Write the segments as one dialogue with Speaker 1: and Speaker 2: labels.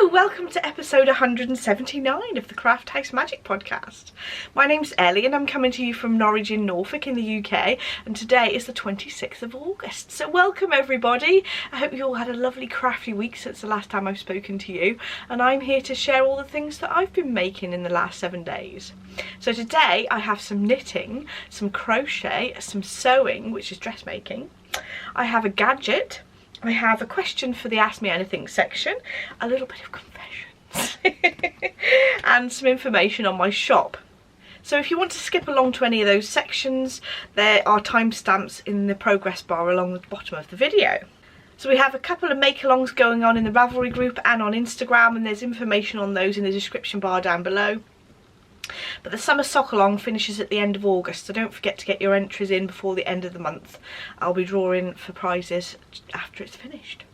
Speaker 1: Hello, welcome to episode 179 of the Craft House Magic podcast. My name's Ellie and I'm coming to you from Norwich in Norfolk in the UK, and today is the 26th of August. So welcome everybody. I hope you all had a lovely crafty week since the last time I've spoken to you, and I'm here to share all the things that I've been making in the last 7 days. So today I have some knitting, some crochet, some sewing, which is dressmaking. I have a gadget. I have a question for the Ask Me Anything section, a little bit of confessions, and some information on my shop. So if you want to skip along to any of those sections, there are timestamps in the progress bar along the bottom of the video. So we have a couple of Makalongs going on in the Ravelry group and on Instagram, and there's information on those in the description bar down below. But the summer sock along finishes at the end of August, so don't forget to get your entries in before the end of the month. I'll be drawing for prizes after it's finished.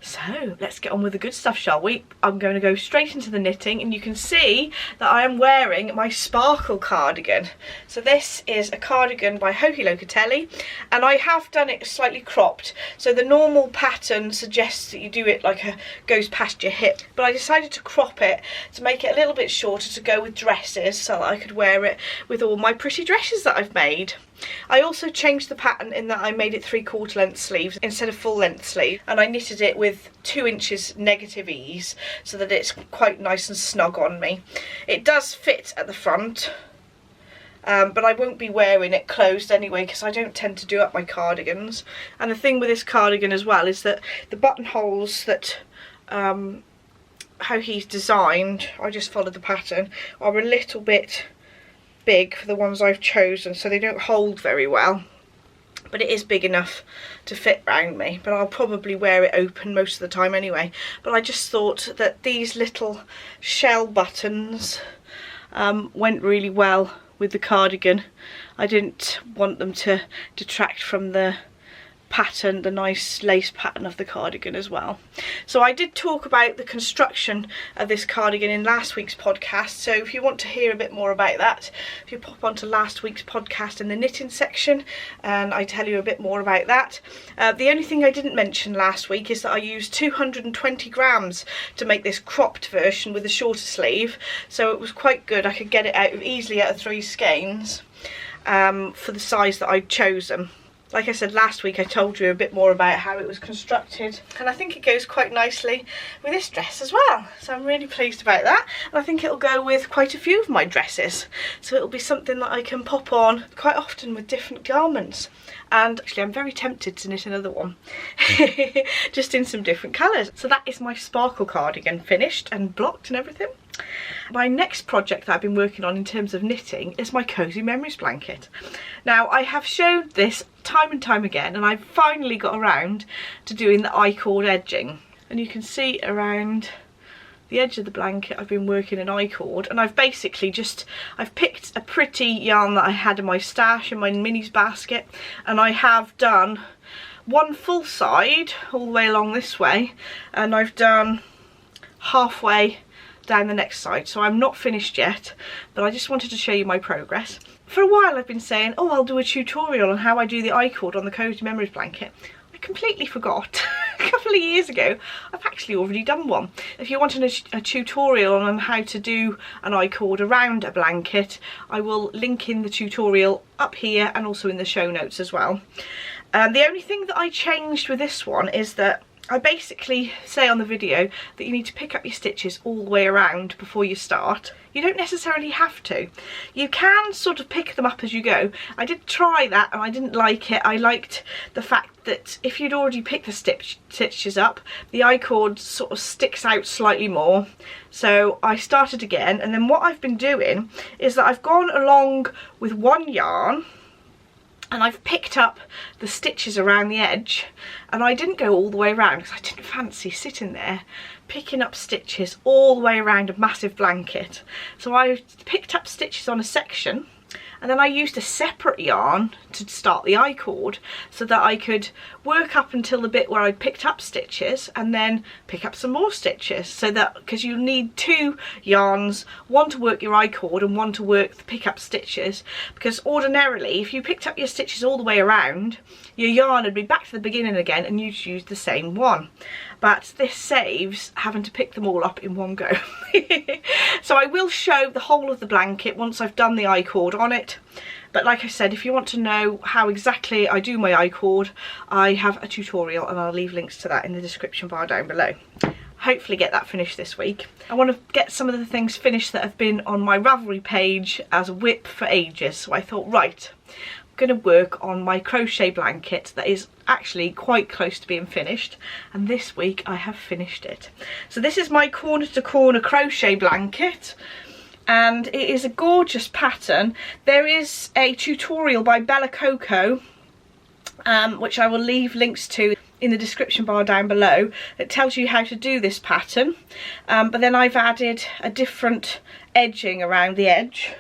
Speaker 1: So let's get on with the good stuff, shall we? I'm going to go straight into the knitting, and you can see that I am wearing my sparkle cardigan. So this is a cardigan by Locatelli, and I have done it slightly cropped. So the normal pattern suggests that you do it like goes past your hip, but I decided to crop it to make it a little bit shorter to go with dresses, so that I could wear it with all my pretty dresses that I've made. I also changed the pattern in that I made it 3/4 length sleeves instead of full length sleeve, and I knitted it with 2 inches negative ease so that it's quite nice and snug on me. It does fit at the front, but I won't be wearing it closed anyway because I don't tend to do up my cardigans. And the thing with this cardigan as well is that the buttonholes that how he's designed, I just followed the pattern, are a little bit big for the ones I've chosen, so they don't hold very well, but it is big enough to fit round me. But I'll probably wear it open most of the time anyway. But I just thought that these little shell buttons went really well with the cardigan. I didn't want them to detract from the pattern, the nice lace pattern of the cardigan as well. So I did talk about the construction of this cardigan in last week's podcast, so if you want to hear a bit more about that, if you pop onto last week's podcast in the knitting section, and I tell you a bit more about that. The only thing I didn't mention last week is that I used 220 grams to make this cropped version with a shorter sleeve, so it was quite good. I could get it out easily out of 3 skeins for the size that I'd chosen. Like I said last week, I told you a bit more about how it was constructed, and I think it goes quite nicely with this dress as well. So I'm really pleased about that, and I think it'll go with quite a few of my dresses. So it'll be something that I can pop on quite often with different garments. And actually I'm very tempted to knit another one, just in some different colours. So that is my sparkle cardigan finished and blocked and everything. My next project that I've been working on in terms of knitting is my Cosy Memories blanket. Now I have showed this time and time again, and I've finally got around to doing the Icord edging. And you can see around the edge of the blanket I've been working in Icord, and I've basically I've picked a pretty yarn that I had in my stash in my minis basket, and I have done one full side all the way along this way, and I've done halfway down the next side. So I'm not finished yet, but I just wanted to show you my progress. For a while I've been saying, oh, I'll do a tutorial on how I do the Icord on the Cosy Memories blanket. I completely forgot. A couple of years ago I've actually already done one. If you want a tutorial on how to do an Icord around a blanket, I will link in the tutorial up here and also in the show notes as well. The only thing that I changed with this one is that I basically say on the video that you need to pick up your stitches all the way around before you start. You don't necessarily have to. You can sort of pick them up as you go. I did try that and I didn't like it. I liked the fact that if you'd already picked the stitches up, the Icord sort of sticks out slightly more. So I started again, and then what I've been doing is that I've gone along with one yarn, and I've picked up the stitches around the edge, and I didn't go all the way around because I didn't fancy sitting there picking up stitches all the way around a massive blanket. So I picked up stitches on a section, and then I used a separate yarn to start the Icord so that I could work up until the bit where I picked up stitches and then pick up some more stitches, so that, because you need 2 yarns, one to work your Icord and one to work the pick up stitches, because ordinarily if you picked up your stitches all the way around, your yarn would be back to the beginning again and you'd use the same one. but this saves having to pick them all up in one go. So I will show the whole of the blanket once I've done the I-cord on it. But like I said, if you want to know how exactly I do my I-cord, I have a tutorial and I'll leave links to that in the description bar down below. Hopefully get that finished this week. I want to get some of the things finished that have been on my Ravelry page as a whip for ages. So I thought, right, I'm going to work on my crochet blanket that is actually quite close to being finished. And this week I have finished it. So this is my corner to corner crochet blanket. And it is a gorgeous pattern. There is a tutorial by Bella Coco, which I will leave links to in the description bar down below. It tells you how to do this pattern, but then I've added a different edging around the edge.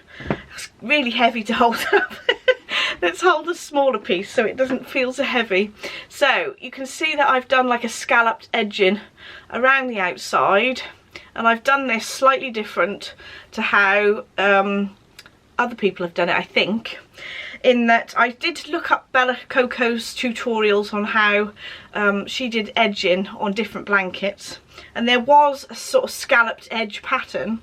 Speaker 1: It's really heavy to hold up. Let's hold a smaller piece so it doesn't feel so heavy. So you can see that I've done like a scalloped edging around the outside. And I've done this slightly different to how other people have done it, I think, in that I did look up Bella Coco's tutorials on how she did edging on different blankets, and there was a sort of scalloped edge pattern,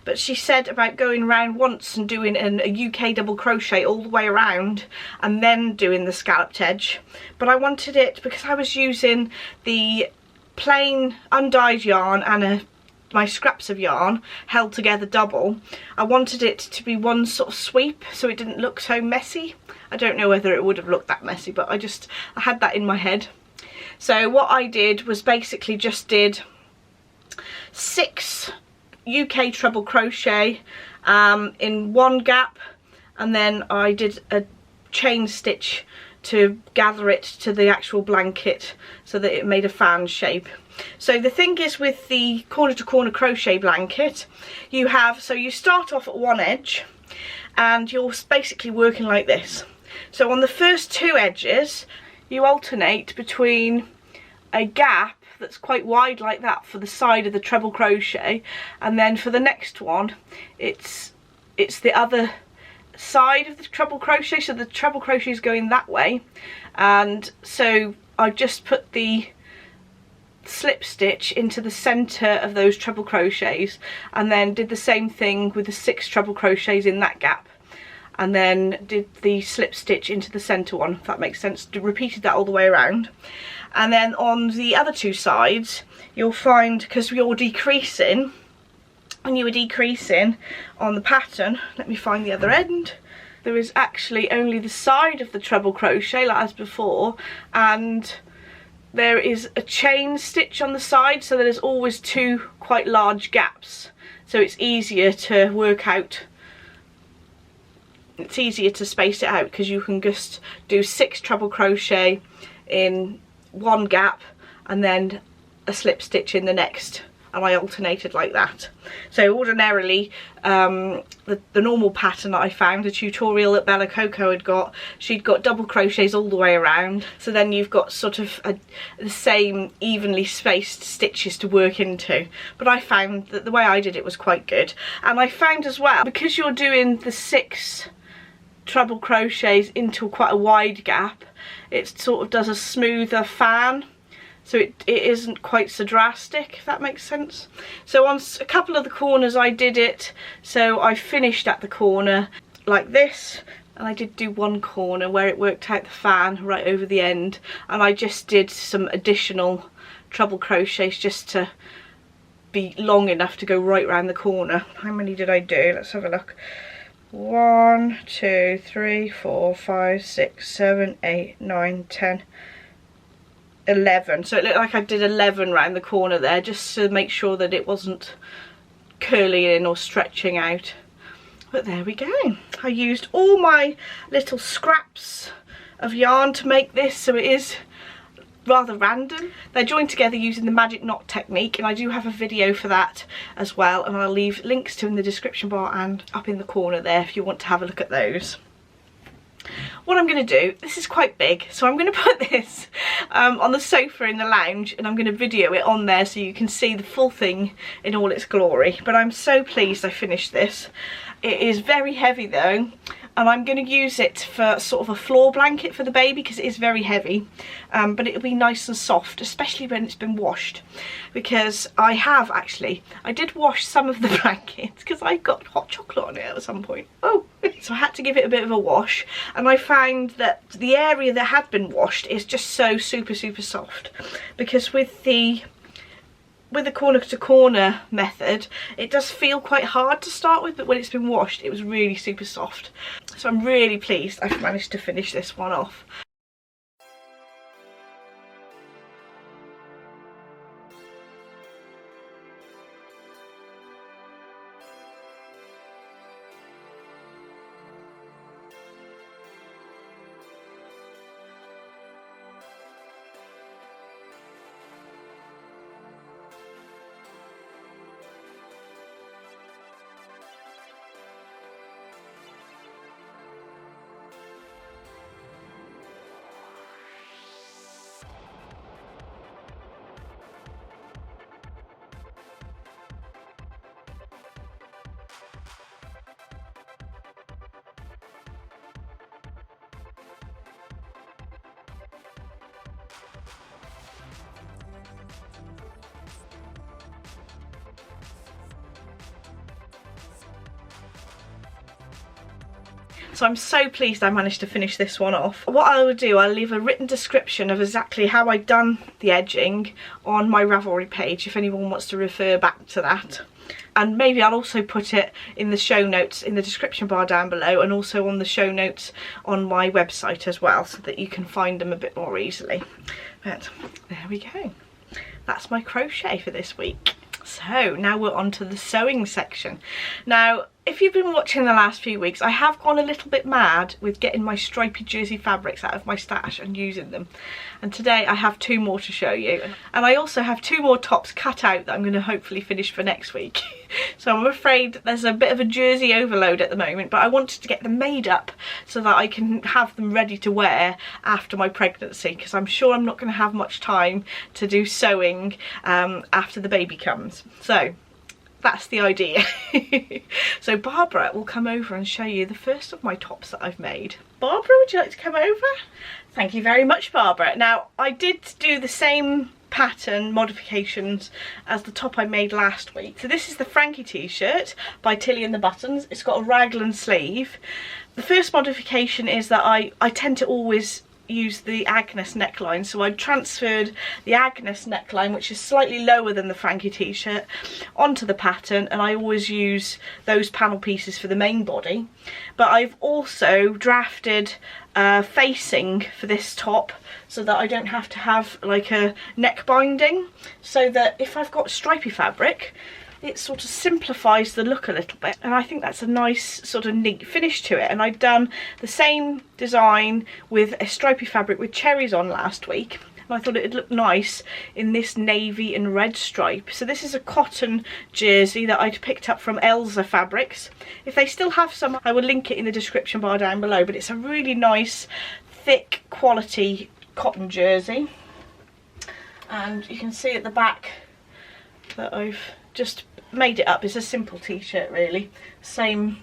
Speaker 1: but she said about going around once and doing a UK double crochet all the way around and then doing the scalloped edge. But I wanted it, because I was using the plain undyed yarn and my scraps of yarn held together double, I wanted it to be one sort of sweep so it didn't look so messy. I don't know whether it would have looked that messy, but I had that in my head. So what I did was basically just did 6 UK treble crochet in one gap, and then I did a chain stitch to gather it to the actual blanket so that it made a fan shape. So the thing is, with the corner to corner crochet blanket, you start off at one edge and you're basically working like this. So on the first 2 edges you alternate between a gap that's quite wide like that for the side of the treble crochet, and then for the next one it's the other side of the treble crochet, so the treble crochet is going that way. And so I just put the slip stitch into the center of those treble crochets, and then did the same thing with the 6 treble crochets in that gap, and then did the slip stitch into the center one, if that makes sense. Repeated that all the way around. And then on the other 2 sides you'll find, because you're decreasing, when you were decreasing on the pattern, let me find the other end, there is actually only the side of the treble crochet like as before, and there is a chain stitch on the side, so there's always 2 quite large gaps, so it's easier to work out, it's easier to space it out, because you can just do 6 treble crochet in one gap and then a slip stitch in the next, and I alternated like that. So ordinarily the normal pattern that I found, a tutorial that Bella Coco had got, she'd got double crochets all the way around, so then you've got sort of the same evenly spaced stitches to work into. But I found that the way I did it was quite good, and I found as well, because you're doing the 6 treble crochets into quite a wide gap, it sort of does a smoother fan, so it isn't quite so drastic, if that makes sense. So on a couple of the corners I did it, so I finished at the corner like this, and I did do one corner where it worked out the fan right over the end, and I just did some additional treble crochets just to be long enough to go right around the corner. How many did I do? Let's have a look. 1, 2, 3, 4, 5, 6, 7, 8, 9, 10, 11. So it looked like I did 11 round the corner there, just to make sure that it wasn't curling in or stretching out. But there we go. I used all my little scraps of yarn to make this, so it is rather random. They're joined together using the magic knot technique, and I do have a video for that as well, and I'll leave links to in the description bar and up in the corner there if you want to have a look at those. what I'm going to do, this is quite big, so I'm going to put this on the sofa in the lounge, and I'm going to video it on there so you can see the full thing in all its glory. But I'm so pleased I finished this. It is very heavy though, and I'm going to use it for sort of a floor blanket for the baby because it is very heavy, but it'll be nice and soft, especially when it's been washed, because I did wash some of the blankets because I got hot chocolate on it at some point. Oh, so I had to give it a bit of a wash, and I found that the area that had been washed is just so super soft, because with the corner to corner method it does feel quite hard to start with, but when it's been washed it was really super soft. So I'm really pleased I've managed to finish this one off. So I'm so pleased I managed to finish this one off. What I will do, I'll leave a written description of exactly how I've done the edging on my Ravelry page if anyone wants to refer back to that. And maybe I'll also put it in the show notes in the description bar down below, and also on the show notes on my website as well, so that you can find them a bit more easily. But there we go. That's my crochet for this week. So now we're on to the sewing section. Now, if you've been watching the last few weeks, I have gone a little bit mad with getting my stripy jersey fabrics out of my stash and using them. And today I have 2 more to show you. And I also have 2 more tops cut out that I'm going to hopefully finish for next week. So I'm afraid there's a bit of a jersey overload at the moment, but I wanted to get them made up so that I can have them ready to wear after my pregnancy, because I'm sure I'm not going to have much time to do sewing after the baby comes. So that's the idea. So Barbara will come over and show you the first of my tops that I've made. Barbara, would you like to come over? Thank you very much, Barbara. Now, I did do the same pattern modifications as the top I made last week. So this is the Frankie t-shirt by Tilly and the Buttons. It's got a raglan sleeve. The first modification is that I tend to always use the Agnes neckline, so I transferred the Agnes neckline, which is slightly lower than the Frankie t-shirt, onto the pattern, and I always use those panel pieces for the main body. But I've also drafted facing for this top so that I don't have to have like a neck binding, so that if I've got stripy fabric it sort of simplifies the look a little bit, and I think that's a nice sort of neat finish to it. And I'd done the same design with a stripy fabric with cherries on last week, and I thought it'd look nice in this navy and red stripe. So this is a cotton jersey that I'd picked up from Elsa Fabrics. If they still have some, I will link it in the description bar down below, but it's a really nice thick quality cotton jersey. And you can see at the back that I've just made it up. It's a simple t-shirt really, same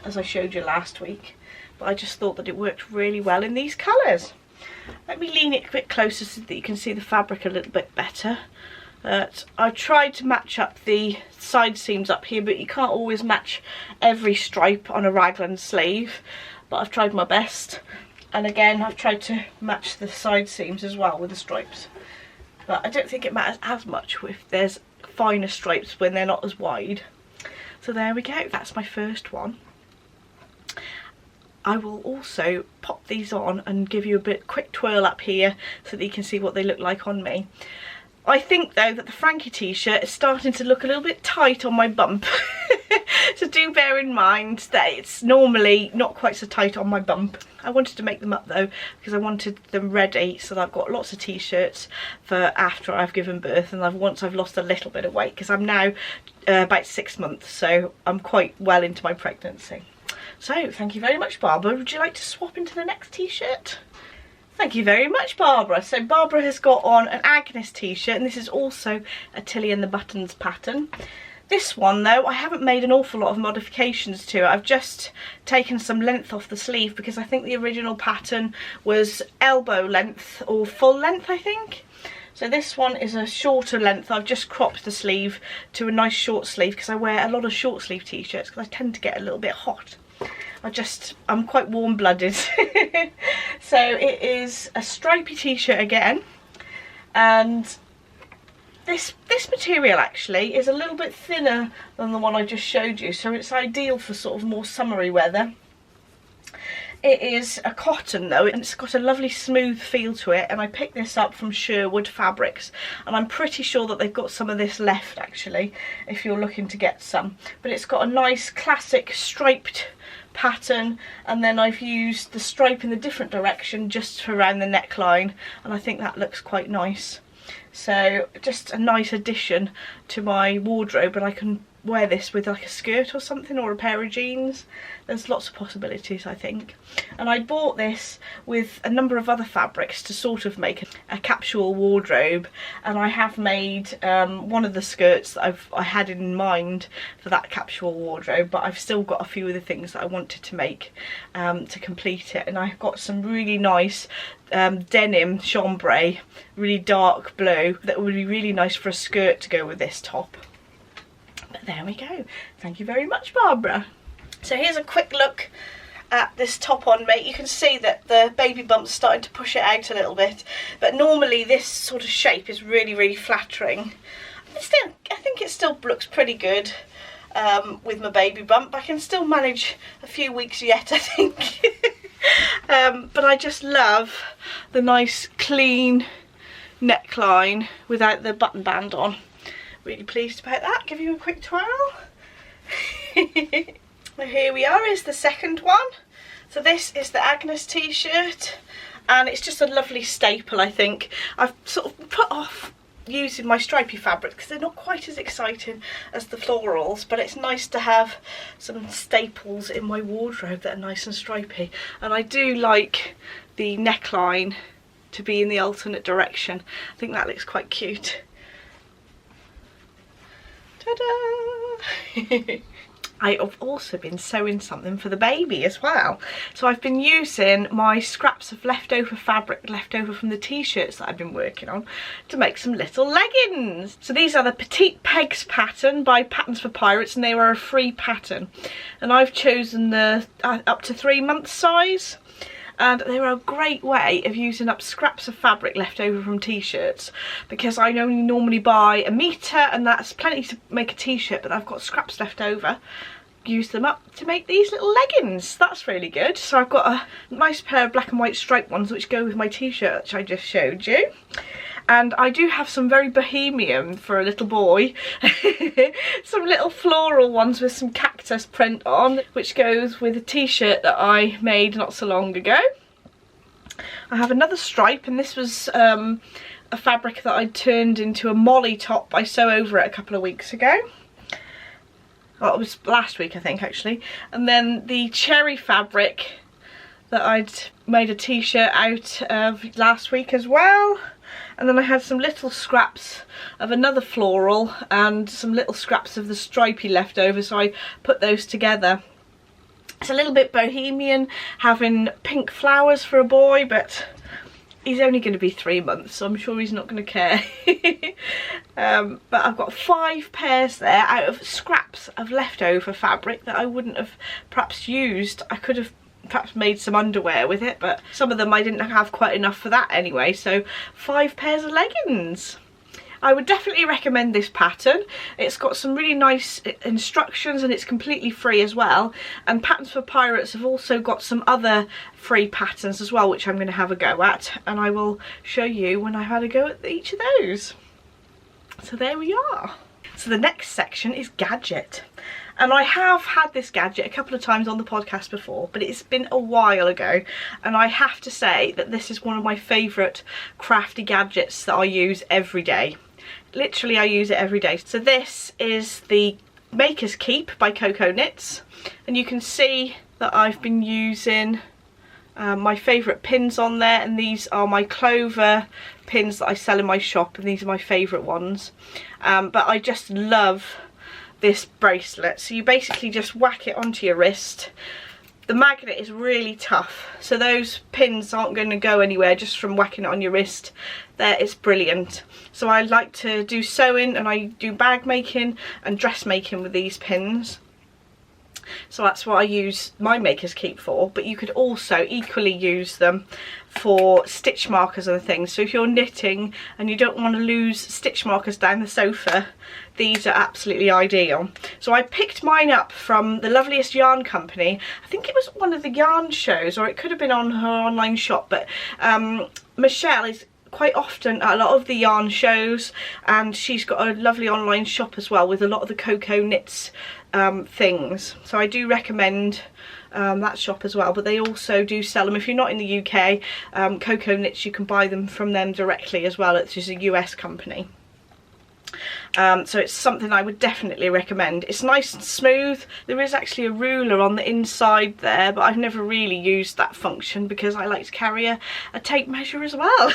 Speaker 1: as I showed you last week, but I just thought that it worked really well in these colours. Let me lean it a bit closer so that you can see the fabric a little bit better. I tried to match up the side seams up here, but you can't always match every stripe on a raglan sleeve, but I've tried my best. And again, I've tried to match the side seams as well with the stripes, but I don't think it matters as much if there's finer stripes when they're not as wide. So there we go, that's my first one. I will also pop these on and give you a quick twirl up here so that you can see what they look like on me. I think though that the Frankie t-shirt is starting to look a little bit tight on my bump. So do bear in mind that it's normally not quite so tight on my bump. I wanted to make them up though because I wanted them ready so that I've got lots of t-shirts for after I've given birth, and once I've lost a little bit of weight, because I'm now about 6 months, so I'm quite well into my pregnancy. So thank you very much, Barbara. Would you like to swap into the next t-shirt? Thank you very much, Barbara. So Barbara has got on an Agnes t-shirt, and this is also a Tilly and the Buttons pattern. This one though, I haven't made an awful lot of modifications to it. I've just taken some length off the sleeve because I think the original pattern was elbow length or full length, I think. So this one is a shorter length. I've just cropped the sleeve to a nice short sleeve because I wear a lot of short sleeve t-shirts because I tend to get a little bit hot. I'm quite warm-blooded. So it is a stripy t-shirt again, and this material actually is a little bit thinner than the one I just showed you, so it's ideal for sort of more summery weather. It is a cotton though, and it's got a lovely smooth feel to it, and I picked this up from Sherwood Fabrics, and I'm pretty sure that they've got some of this left actually, if you're looking to get some. But it's got a nice classic striped pattern, and then I've used the stripe in the different direction just around the neckline, and I think that looks quite nice. So just a nice addition to my wardrobe, and I can wear this with like a skirt or something, or a pair of jeans. There's lots of possibilities, I think. And I bought this with a number of other fabrics to sort of make a capsule wardrobe, and I have made one of the skirts that I had in mind for that capsule wardrobe, but I've still got a few of the things that I wanted to make to complete it. And I've got some really nice denim chambray, really dark blue, that would be really nice for a skirt to go with this top. But there we go. Thank you very much, Barbara. So here's a quick look at this top on me. You can see that the baby bump's starting to push it out a little bit, but normally this sort of shape is really flattering. I think it still looks pretty good with my baby bump. I can still manage a few weeks yet, I think. But I just love the nice clean neckline without the button band on. Really pleased about that. Give you a quick twirl. Now here we are, is the second one. So this is the Agnes t-shirt, and it's just a lovely staple, I think. I've sort of put off using my stripy fabric because they're not quite as exciting as the florals, but it's nice to have some staples in my wardrobe that are nice and stripy. And I do like the neckline to be in the alternate direction. I think that looks quite cute. Ta-da! I have also been sewing something for the baby as well. So I've been using my scraps of leftover fabric left over from the t-shirts that I've been working on to make some little leggings. So these are the Petite Pegs pattern by Patterns for Pirates, and they were a free pattern. And I've chosen the up to 3 month size. And they're a great way of using up scraps of fabric left over from t-shirts, because I only normally buy a metre and that's plenty to make a t-shirt, but I've got scraps left over. Use them up to make these little leggings. That's really good. So I've got a nice pair of black and white striped ones which go with my t-shirt which I just showed you. And I do have some very bohemian for a little boy. Some little floral ones with some cactus print on, which goes with a t-shirt that I made not so long ago. I have another stripe, and this was a fabric that I turned into a molly top I sew over it a couple of weeks ago. Well, it was last week I think actually. And then the cherry fabric that I'd made a t-shirt out of last week as well. And then I had some little scraps of another floral and some little scraps of the stripy left over, so I put those together. It's a little bit bohemian, having pink flowers for a boy, but he's only going to be 3 months, so I'm sure he's not going to care. But I've got 5 pairs there out of scraps of leftover fabric that I wouldn't have perhaps used. I could have perhaps made some underwear with it, but some of them I didn't have quite enough for that anyway. So 5 pairs of leggings. I would definitely recommend this pattern. It's got some really nice instructions and it's completely free as well. And Patterns for Pirates have also got some other free patterns as well, which I'm going to have a go at, and I will show you when I've had a go at each of those. So there we are. So the next section is Gadget. And I have had this gadget a couple of times on the podcast before, but it's been a while ago, and I have to say that this is one of my favourite crafty gadgets that I use every day. Literally I use it every day. So this is the Maker's Keep by Coco Knits, and you can see that I've been using my favourite pins on there, and these are my clover pins that I sell in my shop, and these are my favourite ones. But I just love this bracelet. So you basically just whack it onto your wrist. The magnet is really tough, so those pins aren't going to go anywhere just from whacking it on your wrist. There, it's brilliant. So I like to do sewing, and I do bag making and dressmaking with these pins. So that's what I use my Maker's Keep for, but you could also equally use them for stitch markers and things. So if you're knitting and you don't want to lose stitch markers down the sofa, these are absolutely ideal. So I picked mine up from the Loveliest Yarn Company. I think it was one of the yarn shows, or it could have been on her online shop, but Michelle is quite often at a lot of the yarn shows, and she's got a lovely online shop as well with a lot of the Coco Knits things. So I do recommend that shop as well, but they also do sell them if you're not in the UK. Coco Knits, you can buy them from them directly as well. It's just a US company. So it's something I would definitely recommend. It's nice and smooth. There is actually a ruler on the inside there, but I've never really used that function because I like to carry a tape measure as well.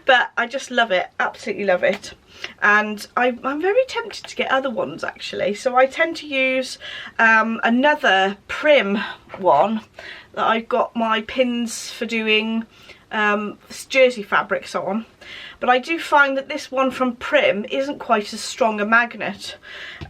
Speaker 1: But I just love it, absolutely love it. And I'm very tempted to get other ones actually. So I tend to use another Prim one that I've got my pins for doing jersey fabrics on. But I do find that this one from Prim isn't quite as strong a magnet,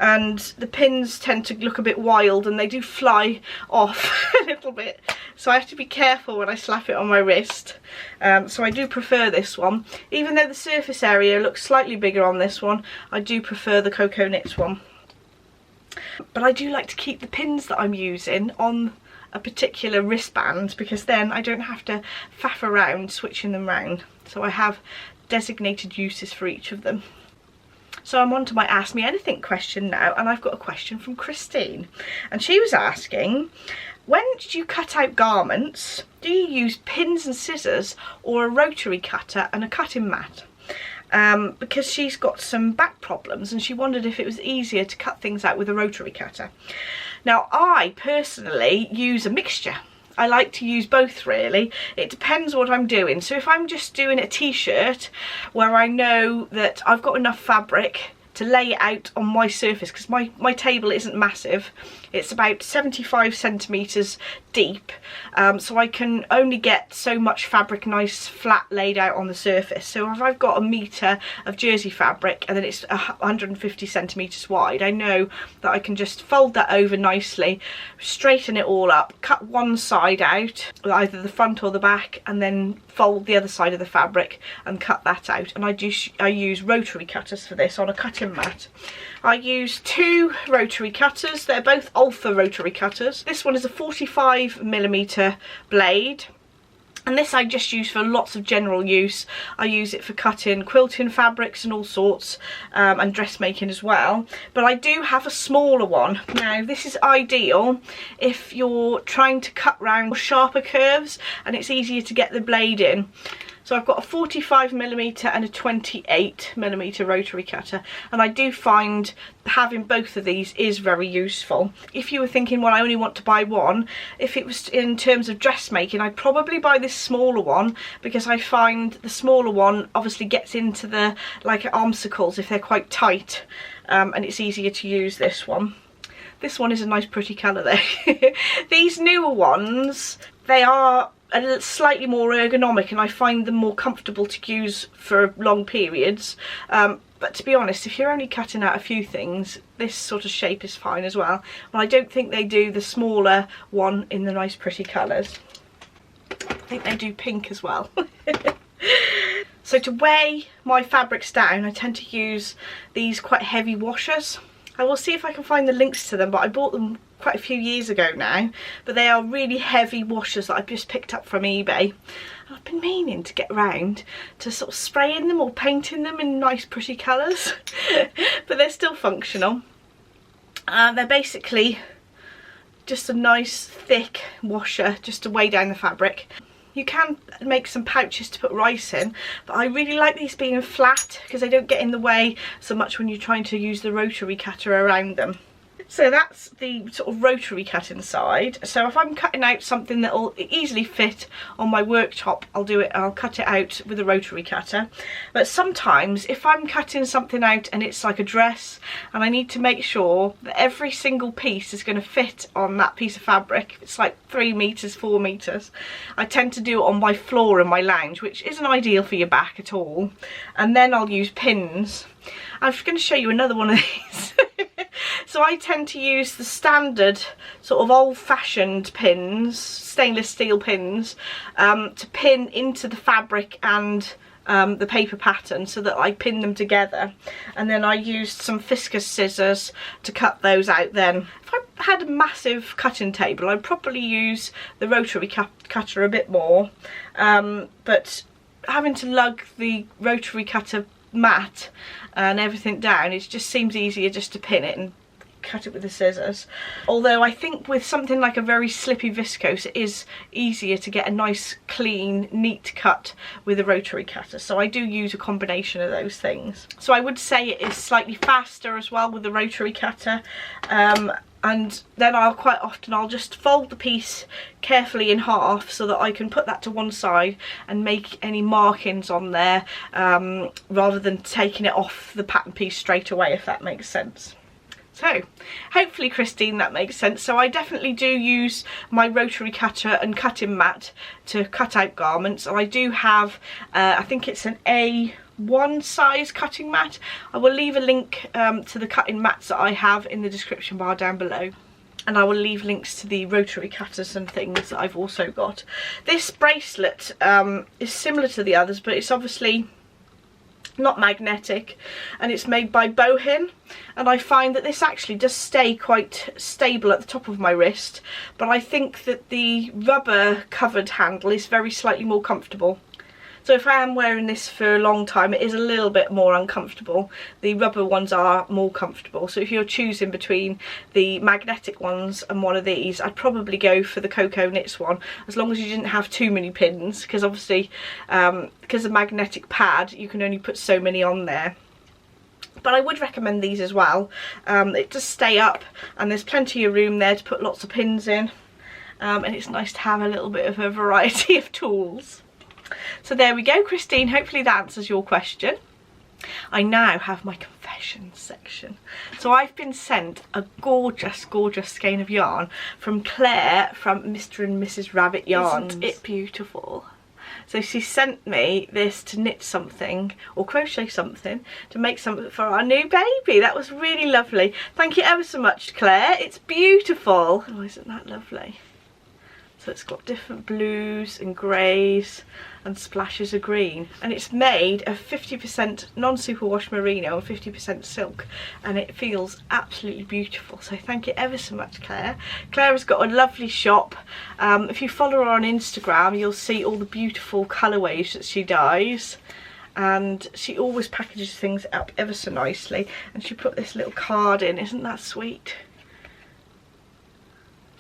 Speaker 1: and the pins tend to look a bit wild and they do fly off a little bit. So I have to be careful when I slap it on my wrist. So I do prefer this one. Even though the surface area looks slightly bigger on this one, I do prefer the Coco Knits one. But I do like to keep the pins that I'm using on a particular wristband, because then I don't have to faff around switching them round. So I have designated uses for each of them. So I'm on to my Ask Me Anything question now, and I've got a question from Christine, and she was asking, when did you cut out garments? Do you use pins and scissors or a rotary cutter and a cutting mat? Because she's got some back problems and she wondered if it was easier to cut things out with a rotary cutter. Now I personally use a mixture. I like to use both really. It depends what I'm doing. So if I'm just doing a t-shirt where I know that I've got enough fabric to lay it out on my surface, because my table isn't massive, it's about 75 centimetres deep, so I can only get so much fabric nice flat laid out on the surface. So if I've got a metre of jersey fabric and then it's 150 centimetres wide, I know that I can just fold that over nicely, straighten it all up, cut one side out, either the front or the back, and then fold the other side of the fabric and cut that out. And I use rotary cutters for this on a cutting mat. I use two rotary cutters. They're both Alpha rotary cutters. This one is a 45mm blade, and this I just use for lots of general use. I use it for cutting quilting fabrics and all sorts, and dressmaking as well. But I do have a smaller one. Now this is ideal if you're trying to cut round sharper curves and it's easier to get the blade in. So I've got a 45mm and a 28mm rotary cutter, and I do find having both of these is very useful. If you were thinking, well, I only want to buy one, if it was in terms of dressmaking, I'd probably buy this smaller one, because I find the smaller one obviously gets into the like armsicles if they're quite tight, and it's easier to use this one. This one is a nice pretty colour though. These newer ones, they are slightly more ergonomic and I find them more comfortable to use for long periods, but to be honest, if you're only cutting out a few things, this sort of shape is fine as well. And I don't think they do the smaller one in the nice pretty colours. I think they do pink as well. So to weigh my fabrics down, I tend to use these quite heavy washers. I will see if I can find the links to them, but I bought them quite a few years ago now, but they are really heavy washers that I've just picked up from eBay, and I've been meaning to get around to sort of spraying them or painting them in nice pretty colours. But they're still functional. They're basically just a nice thick washer just to weigh down the fabric. You can make some pouches to put rice in, but I really like these being flat because they don't get in the way so much when you're trying to use the rotary cutter around them. So that's the sort of rotary cutting side. So if I'm cutting out something that will easily fit on my worktop, I'll cut it out with a rotary cutter. But sometimes if I'm cutting something out and it's like a dress and I need to make sure that every single piece is going to fit on that piece of fabric, if it's like 3 meters, 4 meters, I tend to do it on my floor in my lounge, which isn't ideal for your back at all. And then I'll use pins. I'm going to show you another one of these. So I tend to use the standard sort of old-fashioned pins, stainless steel pins, to pin into the fabric and the paper pattern so that I pin them together. And then I used some Fiskus scissors to cut those out then. If I had a massive cutting table, I'd probably use the rotary cutter a bit more. But having to lug the rotary cutter mat and everything down, it just seems easier just to pin it and cut it with the scissors. Although I think with something like a very slippy viscose, it is easier to get a nice clean neat cut with a rotary cutter, so I do use a combination of those things. So I would say it is slightly faster as well with the rotary cutter, and then I'll just fold the piece carefully in half so that I can put that to one side and make any markings on there, rather than taking it off the pattern piece straight away, if that makes sense. So hopefully, Christine, that makes sense. So I definitely do use my rotary cutter and cutting mat to cut out garments, and I do have I think it's an A1 size cutting mat. I will leave a link to the cutting mats that I have in the description bar down below, and I will leave links to the rotary cutters and things that I've also got. This bracelet is similar to the others, but it's obviously not magnetic, and it's made by Bohin, and I find that this actually does stay quite stable at the top of my wrist, but I think that the rubber covered handle is slightly more comfortable. So if I am wearing this for a long time, it is a little bit more uncomfortable. The rubber ones are more comfortable. So if you're choosing between the magnetic ones and one of these, I'd probably go for the Coco Knits one, as long as you didn't have too many pins, because obviously because of magnetic pad you can only put so many on there. But I would recommend these as well. It does stay up and there's plenty of room there to put lots of pins in, and it's nice to have a little bit of a variety of tools. So there we go, Christine, hopefully that answers your question. I now have my confessions section. So I've been sent a gorgeous, gorgeous skein of yarn from Claire from Mr. and Mrs. Rabbit Yarns. Isn't it beautiful? So she sent me this to knit something or crochet something to make something for our new baby. That was really lovely. Thank you ever so much, Claire. It's beautiful. Oh, isn't that lovely? So it's got different blues and greys and splashes of green, and it's made of 50% non-superwash merino and 50% silk, and it feels absolutely beautiful. So thank you ever so much, Claire. Claire has got a lovely shop. If you follow her on Instagram, you'll see all the beautiful colourways that she dyes, and she always packages things up ever so nicely. And she put this little card in. Isn't that sweet?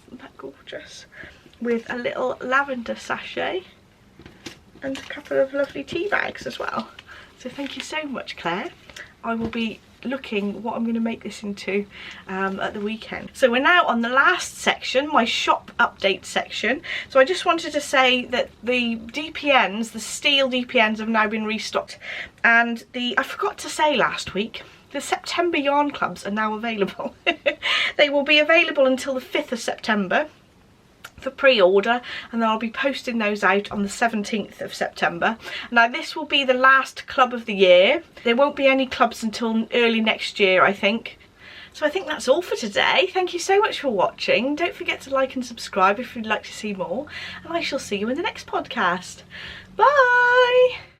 Speaker 1: Isn't that gorgeous? With a little lavender sachet and a couple of lovely tea bags as well. So thank you so much, Claire. I will be looking what I'm going to make this into at the weekend. So we're now on the last section, my shop update section. So I just wanted to say that the DPNs, the steel DPNs, have now been restocked, and I forgot to say last week, the September yarn clubs are now available. They will be available until the 5th of September for pre-order, and then I'll be posting those out on the 17th of September. Now this will be the last club of the year. There won't be any clubs until early next year, I think. So I think that's all for today. Thank you so much for watching. Don't forget to like and subscribe if you'd like to see more, and I shall see you in the next podcast. Bye!